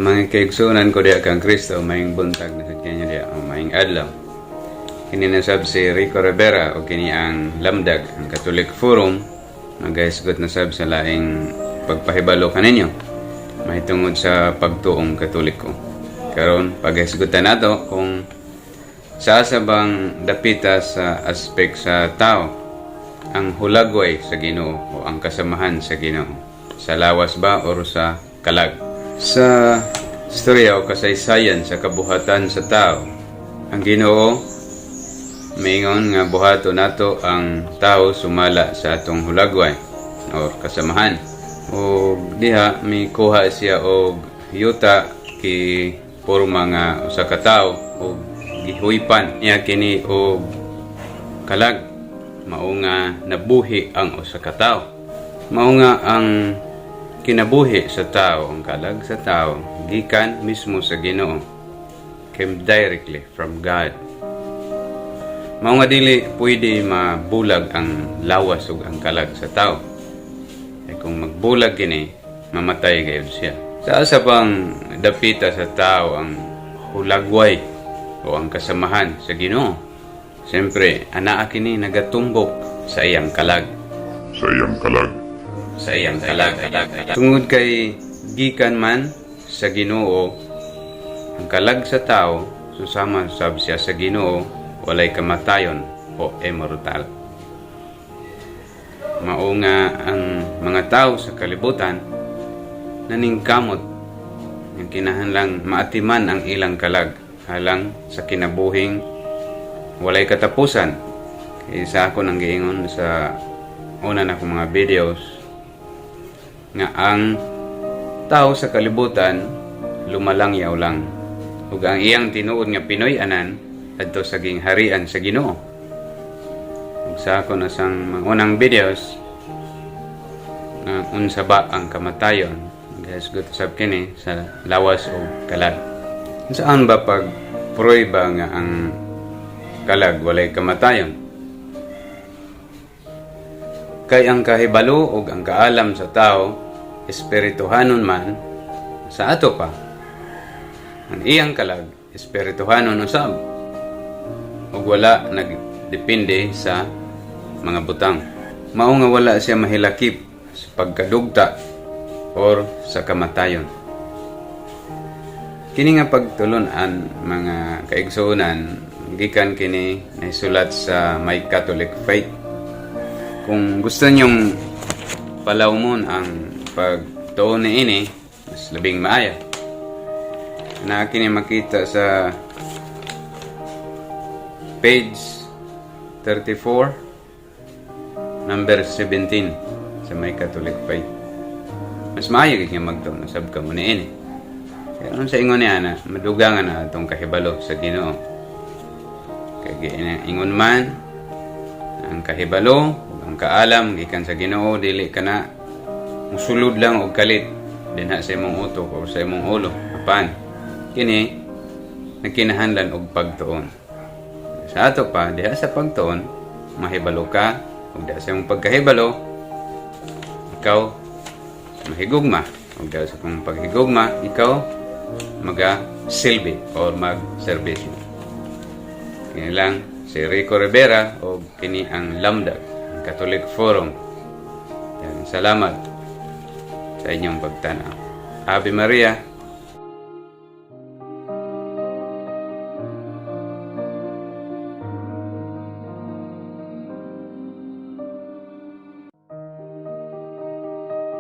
Mga kaigsunan ko diya kang Kristo, maying buntag na sa kanya diya, o maying adlaw. Kini nasab si Rico Rivera o kini ang Lamdag, ang Catholic Forum, magaisgot nasab sa laing pagpahibalo kaninyo. May tungod sa pagtuong Katoliko. Karon pagaisgutan nato kung sa bang dapita sa aspek sa tao ang hulagway sa Ginoo o ang kasamahan sa Ginoo. Sa lawas ba o sa kalag? Sa istorya o kasaysayan sa kabuhatan sa tao, ang Ginoo maingon nga buhato nato ang tao sumala sa atong hulagway o kasamahan. O diha may kuha siya og yuta ki porma nga usa ka tawo o gihuypan niya kini og kalag. Mao nga nabuhi ang usa ka tawo. Mao nga ang kinabuhi sa tao, ang kalag sa tao, gikan mismo sa Ginoo. Came directly from God. Mao nga dili pwede mabulag ang lawas ug ang kalag sa tao. E kung magbulag kini, mamatay gayud siya. Sa asa pang dapita sa tao ang hulagway o ang kasamahan sa Ginoo. Siyempre, anaa kini nagatumbok sa iyang kalag. Sa iyang kalag. Tungod kay gikan man sa Ginoo, ang kalag sa tao, susama sab siya sa Ginoo, walay kamatayon o immortal. Mao nga ang mga tao sa kalibutan naningkamot ng kinahanglang maatiman ang ilang kalag halang sa kinabuhing walay katapusan. Isa ako nang giingon sa una na akong mga videos nga ang tao sa kalibutan lumalangyaw lang ug ang iyang tinuod nga Pinoy anan adto sa gingharian sa Ginoo. Ug sa ako na sang mga unang videos nga unsa ba ang kamatayon, guys gut sab kini sa lawas o kalag. Saan ba pag prueba nga ang kalag walay kamatayon? Kay ang kahibalo ug ang kaalam sa tao espirituhanon man sa ato pa. Ang iyang kalag espirituhanon usab ug wala nagdepende sa mga butang. Mao nga wala siya mahilakip sa pagkadugta or sa kamatayon. Kini nga pagtulon-an mga kaigsuonan gikan kini naisulat sa My Catholic Faith. Kung gusto nyong palawmon ang pagtuon ni ini, mas labing maaya. Na kini makita sa page 34, number 17 sa My Catholic Faith. Mas maaya kaya magtuon sab ka mo ni ini. Kaya sa ingon niya na madugangan na itong kahibalo sa Ginoo. Kaya ingon man ang kahibalo ang kaalam gikan sa Ginoo dili kana musulod lang og kalit dinha sa imong utok o sa imong ulo apan kini nagkinahanglan og pagtuon sa ato pa diha sa pagtuon mahibalo ka ug diha sa imong pagkahibalo ikaw mahigugma ug diha sa imong paghigugma ikaw maga silbi or mag-serbisyo. Kini lang si Rico Rivera o kini ang Lamdag, ang Catholic Forum. Yan, salamat sa inyong pagtanaw. Ave Maria.